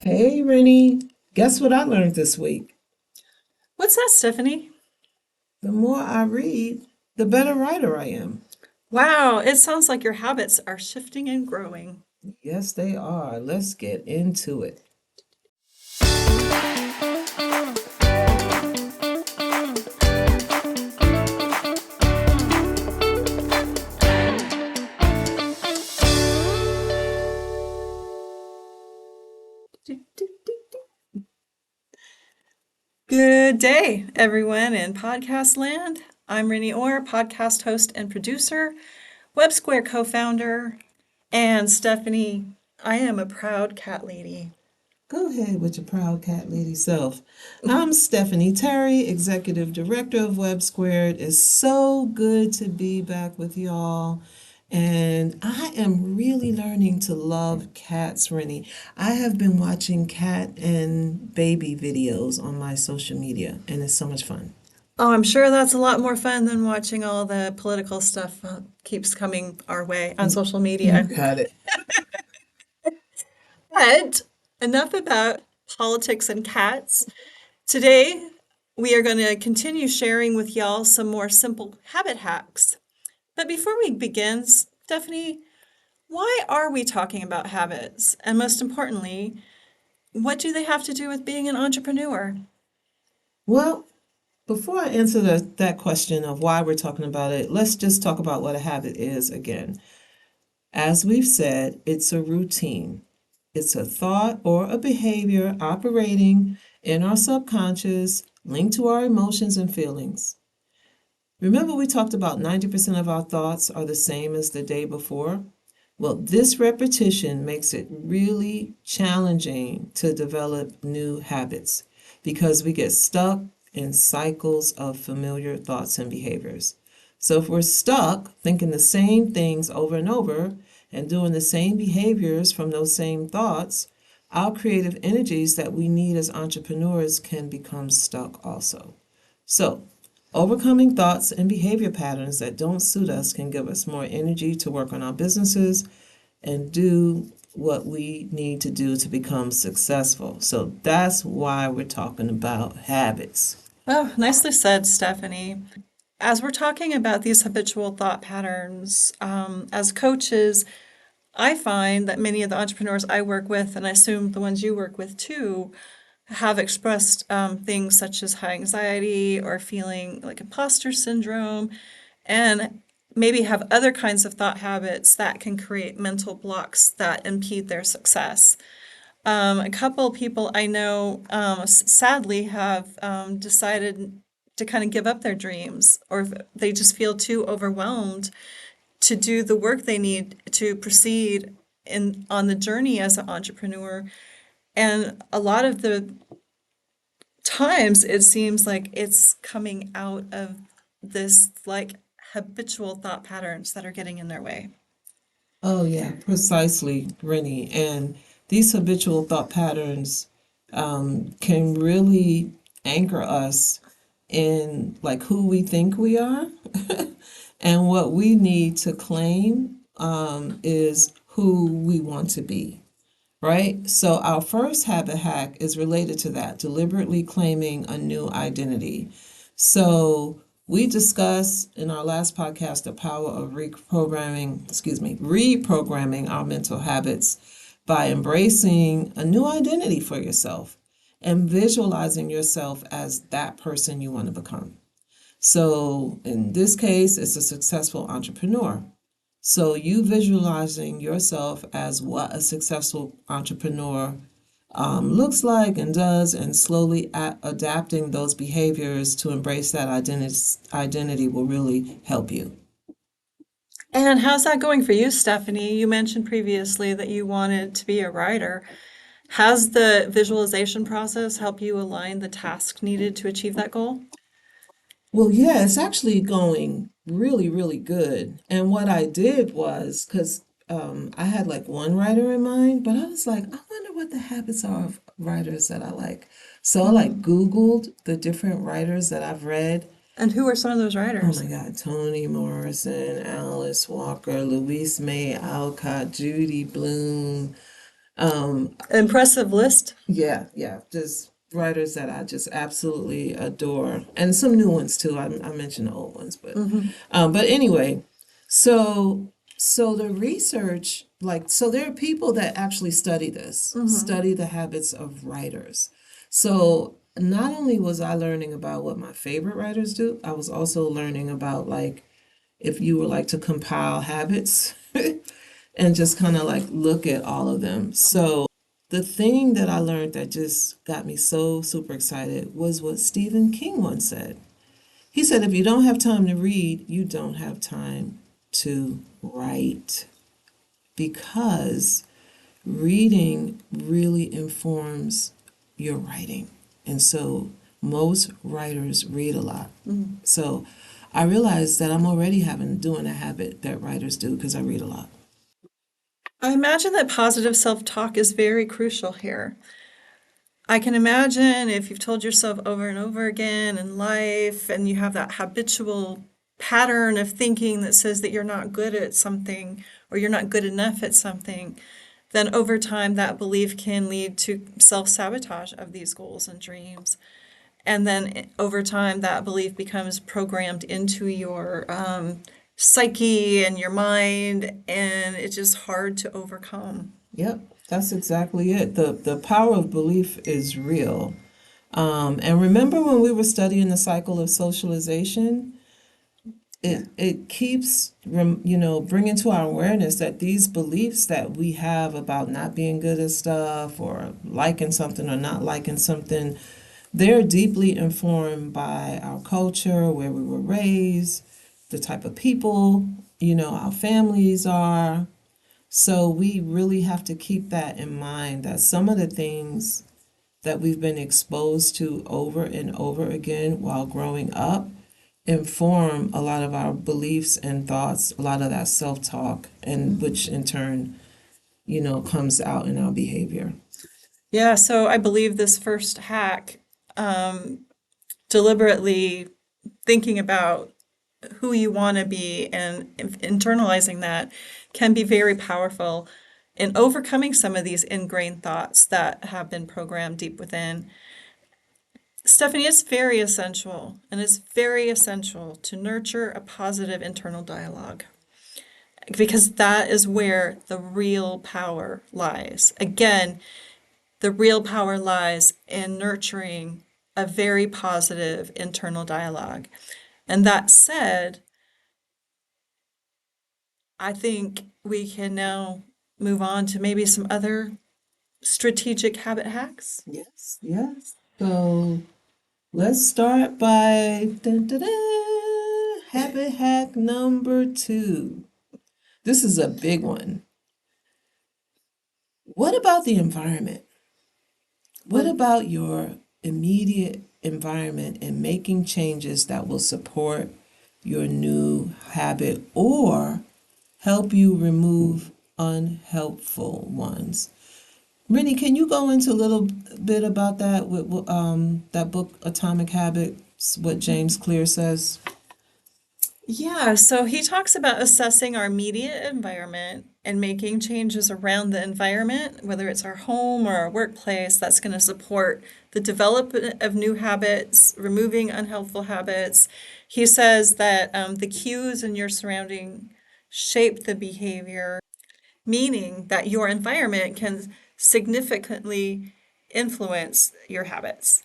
Hey, Rinnie. Guess what I learned this week? What's that, Stephanie? The more I read, the better writer I am. Wow, it sounds like your habits are shifting and growing. Yes, they are. Let's get into it. Good day, everyone in podcast land. I'm Rinnie Orr, podcast host and producer, Web Square co-founder, and Stephanie, I am a proud cat lady. Go ahead with your proud cat lady self. I'm Stephanie Terry, Executive Director of Web Squared. It's so good to be back with y'all. And I am really learning to love cats, Rennie. I have been watching cat and baby videos on my social media, and it's so much fun. Oh, I'm sure that's a lot more fun than watching all the political stuff keeps coming our way on social You media. got it. But enough about politics and cats. Today, we are going to continue sharing with y'all some more simple habit hacks. But before we begin, Stephanie, why are we talking about habits? And most importantly, what do they have to do with being an entrepreneur? Well, before I answer that question of why we're talking about it, let's just talk about what a habit is again. As we've said, it's a routine. It's a thought or a behavior operating in our subconscious, linked to our emotions and feelings. Remember, we talked about 90% of our thoughts are the same as the day before? Well, this repetition makes it really challenging to develop new habits because we get stuck in cycles of familiar thoughts and behaviors. So, if we're stuck thinking the same things over and over and doing the same behaviors from those same thoughts, our creative energies that we need as entrepreneurs can become stuck also. So, overcoming thoughts and behavior patterns that don't suit us can give us more energy to work on our businesses and do what we need to do to become successful. So that's why we're talking about habits. Oh, nicely said, Stephanie. As we're talking about these habitual thought patterns, as coaches, I find that many of the entrepreneurs I work with, and I assume the ones you work with too, have expressed things such as high anxiety or feeling like imposter syndrome, and maybe have other kinds of thought habits that can create mental blocks that impede their success. A couple people I know sadly have decided to kind of give up their dreams, or if they just feel too overwhelmed to do the work they need to proceed in on the journey as an entrepreneur. And a lot of the times it seems like it's coming out of this like habitual thought patterns that are getting in their way. Oh, yeah, precisely, Rennie. And these habitual thought patterns can really anchor us in like who we think we are. And what we need to claim is who we want to be, right? So our first habit hack is related to that, deliberately claiming a new identity. So we discussed in our last podcast the power of reprogramming our mental habits by embracing a new identity for yourself and visualizing yourself as that person you want to become. So in this case, it's a successful entrepreneur. So you visualizing yourself as what a successful entrepreneur looks like and does, and slowly adapting those behaviors to embrace that identity will really help you. And how's that going for you, Stephanie? You mentioned previously that you wanted to be a writer. Has the visualization process helped you align the task needed to achieve that goal? Well, yeah, it's actually going really, really good. And what I did was, because I had like one writer in mind, but I was like, I wonder what the habits are of writers that I like. So I like Googled the different writers that I've read. And who are some of those Oh writers? my God, Toni Morrison, Alice Walker, Louise May Alcott, Judy Blume, Impressive list. Yeah, yeah, just writers that I just absolutely adore, and some new ones too. I mentioned the old ones, but anyway, so so the research, like, so there are people that actually study this, study the habits of writers. So not only was I learning about what my favorite writers do, I was also learning about, like, if you were like to compile habits and just kind of like look at all of them. So the thing that I learned that just got me so super excited was what Stephen King once said. He said, if you don't have time to read, you don't have time to write, because reading really informs your writing. And so most writers read a lot. So I realized that I'm already doing a habit that writers do because I read a lot. I imagine that positive self-talk is very crucial here. I can imagine if you've told yourself over and over again in life and you have that habitual pattern of thinking that says that you're not good at something or you're not good enough at something, then over time that belief can lead to self-sabotage of these goals and dreams. And then over time that belief becomes programmed into your psyche and your mind, and it's just hard to overcome. Yep, that's exactly it. The power of belief is real. And remember when we were studying the cycle of socialization, it keeps bringing to our awareness that these beliefs that we have about not being good at stuff or liking something or not liking something, they're deeply informed by our culture, where we were raised, the type of people, our families are. So we really have to keep that in mind, that some of the things that we've been exposed to over and over again while growing up inform a lot of our beliefs and thoughts, a lot of that self-talk, and which in turn, comes out in our behavior. Yeah, so I believe this first hack, deliberately thinking about who you want to be and internalizing that, can be very powerful in overcoming some of these ingrained thoughts that have been programmed deep within. Stephanie, it's very essential, and it's very essential to nurture a positive internal dialogue, because that is where the real power lies. Again, the real power lies in nurturing a very positive internal dialogue. And that said, I think we can now move on to maybe some other strategic habit hacks. Yes, yes. So let's start by habit hack number 2. This is a big one. What about the environment? What about your immediate environment and making changes that will support your new habit or help you remove unhelpful ones? Rinnie, can you go into a little bit about that with that book, Atomic Habits, what James Clear says? Yeah, so he talks about assessing our immediate environment and making changes around the environment, whether it's our home or our workplace, that's going to support the development of new habits, removing unhelpful habits. He says that the cues in your surrounding shape the behavior, meaning that your environment can significantly influence your habits.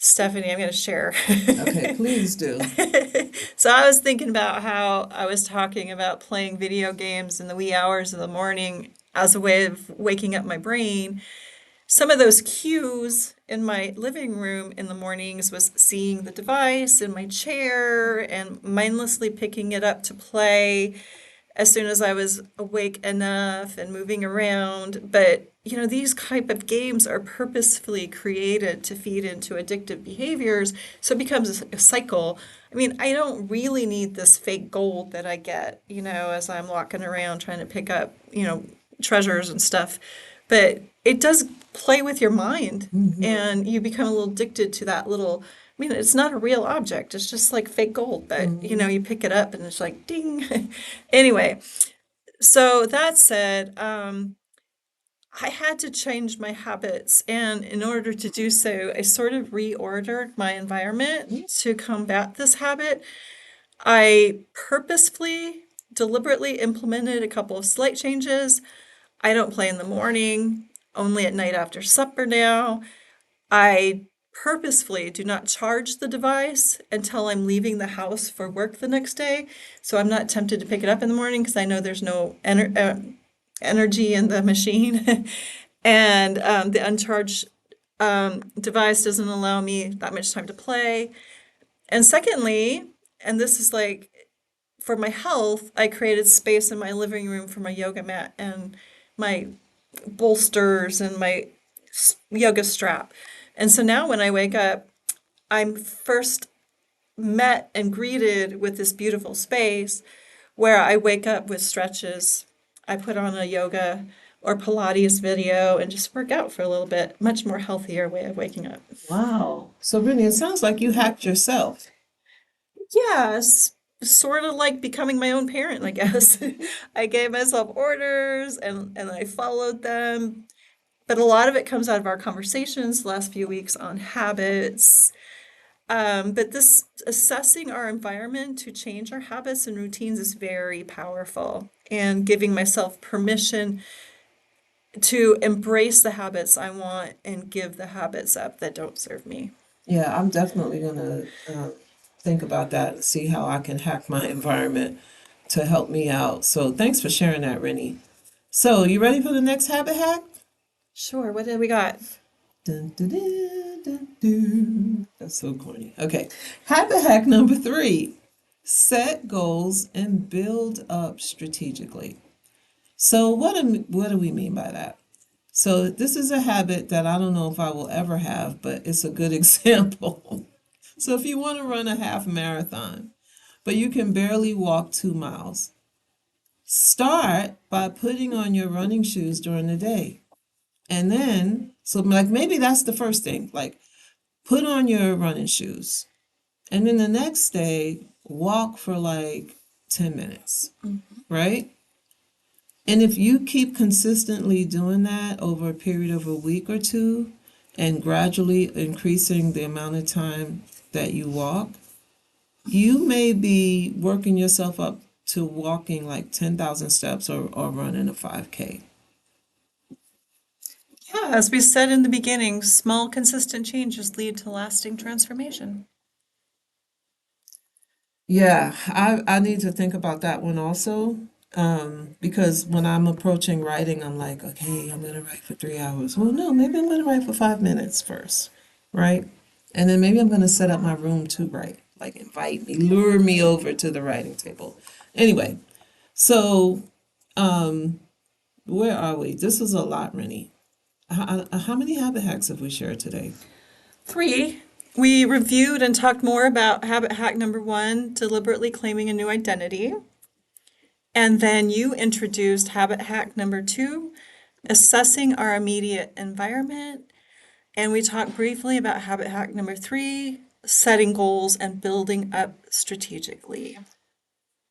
Stephanie, I'm going to share. Okay, please do. So I was thinking about how I was talking about playing video games in the wee hours of the morning as a way of waking up my brain. Some of those cues in my living room in the mornings was seeing the device in my chair and mindlessly picking it up to play as soon as I was awake enough and moving around. But, these type of games are purposefully created to feed into addictive behaviors. So it becomes a cycle. I mean, I don't really need this fake gold that I get, as I'm walking around trying to pick up, treasures and stuff. But it does play with your mind, and you become a little addicted to that little. I mean, it's not a real object. It's just like fake gold, but you pick it up and it's like ding. Anyway, so that said, I had to change my habits, and in order to do so, I sort of reordered my environment to combat this habit. I purposefully, deliberately implemented a couple of slight changes. I don't play in the morning, only at night after supper now. I purposefully do not charge the device until I'm leaving the house for work the next day. So I'm not tempted to pick it up in the morning because I know there's no energy in the machine. And the uncharged device doesn't allow me that much time to play. And secondly, and this is like for my health, I created space in my living room for my yoga mat and my bolsters and my yoga strap. And so now when I wake up, I'm first met and greeted with this beautiful space where I wake up with stretches. I put on a yoga or Pilates video and just work out for a little bit. Much more healthier way of waking up. Wow. So, Brittany, it sounds like you hacked yourself. Yes, sort of like becoming my own parent, I guess. I gave myself orders and I followed them. But a lot of it comes out of our conversations the last few weeks on habits. But this assessing our environment to change our habits and routines is very powerful. And giving myself permission to embrace the habits I want and give the habits up that don't serve me. Yeah, I'm definitely gonna think about that and see how I can hack my environment to help me out. So, thanks for sharing that, Rennie. So, you ready for the next habit hack? Sure, what did we got? Dun, dun, dun, dun, dun. That's so corny. Okay. Habit hack number 3. Set goals and build up strategically. So what do we mean by that? So this is a habit that I don't know if I will ever have, but it's a good example. So if you want to run a half marathon, but you can barely walk 2 miles, start by putting on your running shoes during the day. And then, so like maybe that's the first thing, like put on your running shoes. And then the next day, walk for like 10 minutes, right? And if you keep consistently doing that over a period of a week or two and gradually increasing the amount of time that you walk, you may be working yourself up to walking like 10,000 steps or running a 5K. Yeah, as we said in the beginning, small, consistent changes lead to lasting transformation. Yeah, I need to think about that one also. Because when I'm approaching writing, I'm like, okay, I'm gonna write for 3 hours. Well, no, maybe I'm gonna write for 5 minutes first, right? And then maybe I'm gonna set up my room to write, like invite me, lure me over to the writing table. Anyway, so where are we? This is a lot, Rennie. How many habit hacks have we shared today? 3, we reviewed and talked more about habit hack number 1, deliberately claiming a new identity. And then you introduced habit hack number 2, assessing our immediate environment. And we talked briefly about habit hack number 3, setting goals and building up strategically.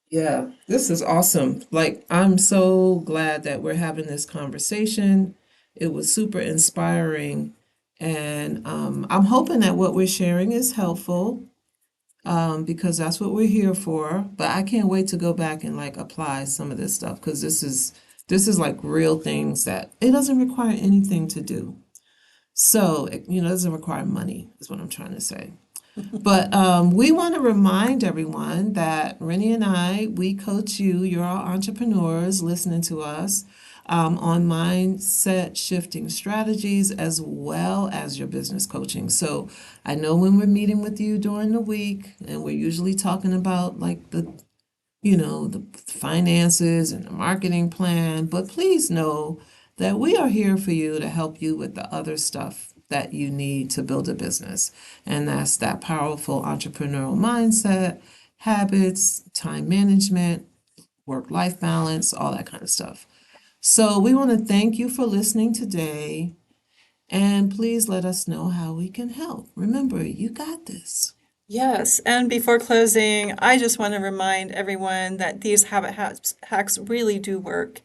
Yeah, this is awesome. Like, I'm so glad that we're having this conversation. It was super inspiring. And I'm hoping that what we're sharing is helpful because that's what we're here for. But I can't wait to go back and like apply some of this stuff because this is like real things that it doesn't require anything to do. So, it doesn't require money, is what I'm trying to say. But we want to remind everyone that Rennie and we coach you. You're all entrepreneurs listening to us on mindset shifting strategies as well as your business coaching. So I know when we're meeting with you during the week, and we're usually talking about like the finances and the marketing plan, but please know that we are here for you to help you with the other stuff that you need to build a business. And that's that powerful entrepreneurial mindset, habits, time management, work-life balance, all that kind of stuff. So we want to thank you for listening today, and please let us know how we can help. Remember, you got this. Yes, and before closing, I just want to remind everyone that these habit hacks really do work.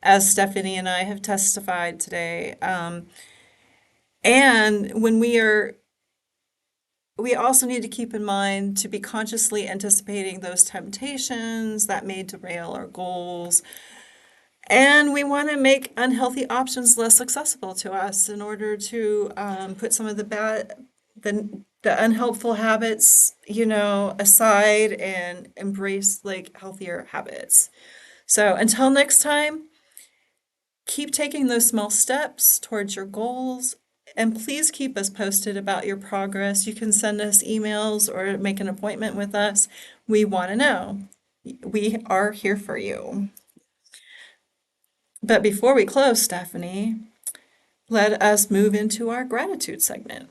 as Stephanie and I have testified today. And when we also need to keep in mind to be consciously anticipating those temptations that may derail our goals. And we want to make unhealthy options less accessible to us in order to put some of the unhelpful habits, aside and embrace like healthier habits. So until next time, keep taking those small steps towards your goals. And please keep us posted about your progress. You can send us emails or make an appointment with us. We want to know. We are here for you. But before we close, Stephanie, let us move into our gratitude segment.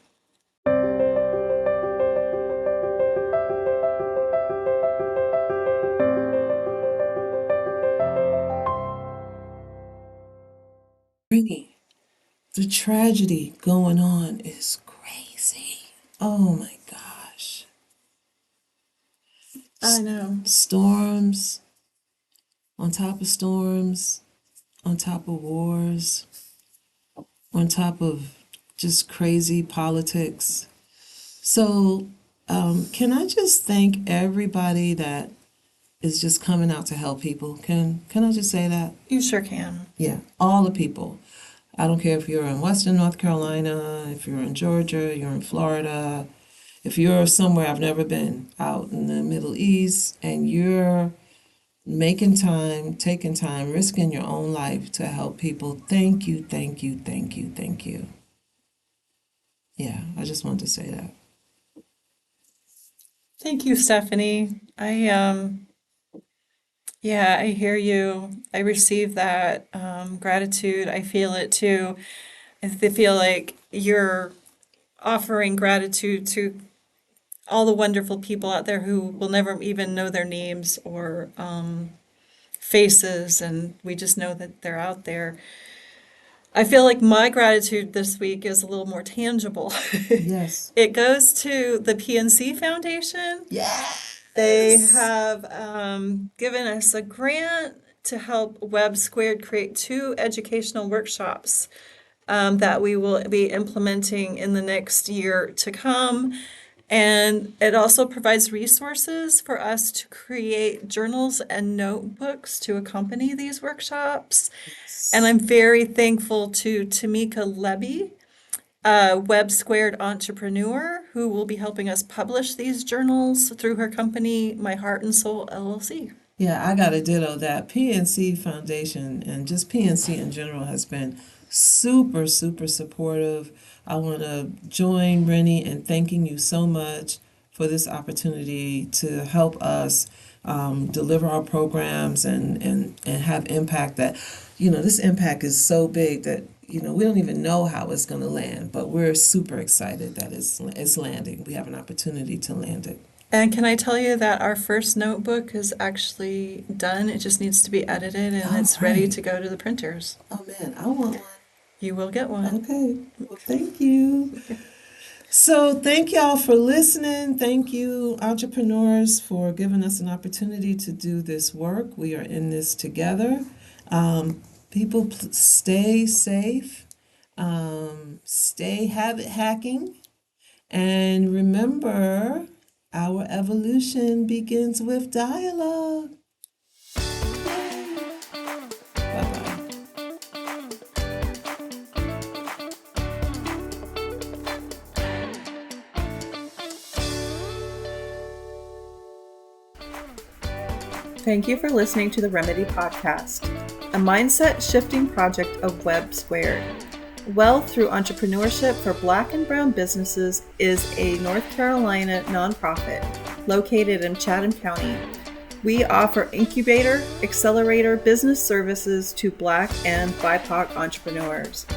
Rinnie, the tragedy going on is crazy. Oh my gosh. I know. Storms on top of storms, on top of wars, on top of just crazy politics. So, can I just thank everybody that is just coming out to help people? Can I just say that? You sure can. Yeah, all the people. I don't care if you're in Western North Carolina, if you're in Georgia, you're in Florida, if you're somewhere I've never been, out in the Middle East, and you're making time, taking time, risking your own life to help people. Thank you, thank you, thank you, thank you. Yeah, I just wanted to say that. Thank you, Stephanie. Yeah, I hear you. I receive that gratitude. I feel it too. I feel like you're offering gratitude to all the wonderful people out there who will never even know their names or faces, and we just know that they're out there. I feel like my gratitude this week is a little more tangible. Yes. It goes to the PNC Foundation. They have given us a grant to help WEBB Squared create 2 educational workshops that we will be implementing in the next year to come. And it also provides resources for us to create journals and notebooks to accompany these workshops. And I'm very thankful to Tamika Levy, a WEBB Squared entrepreneur, who will be helping us publish these journals through her company, My Heart and Soul LLC. Yeah, I got to ditto that. PNC Foundation and just PNC in general has been super, super supportive. I want to join Rinnie in thanking you so much for this opportunity to help us deliver our programs and have impact that, this impact is so big that, we don't even know how it's going to land, but we're super excited that it's landing. We have an opportunity to land it. And can I tell you that our first notebook is actually done? It just needs to be edited and it's ready to go to the printers. Oh man, I want one. You will get one. Okay. Well, thank you. So thank y'all for listening. Thank you, entrepreneurs, for giving us an opportunity to do this work. We are in this together. People, stay safe, stay habit hacking, and remember, our evolution begins with dialogue. Bye-bye. Thank you for listening to the Remedy podcast, a mindset shifting project of WEBB Squared. Wealth Through Entrepreneurship for Black and Brown Businesses is a North Carolina nonprofit located in Chatham County. We offer incubator, accelerator business services to Black and BIPOC entrepreneurs.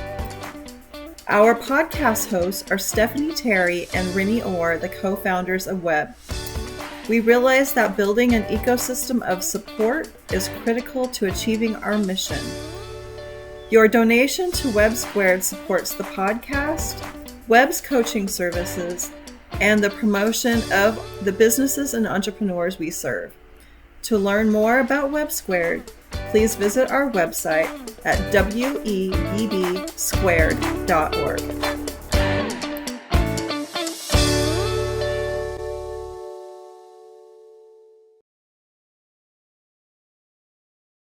Our podcast hosts are Stephanie Terry and Rinnie Orr, the co-founders of WEBB. We realize that building an ecosystem of support is critical to achieving our mission. Your donation to WEBB Squared supports the podcast, WEBB's coaching services, and the promotion of the businesses and entrepreneurs we serve. To learn more about WEBB Squared, please visit our website at webbsquared.org.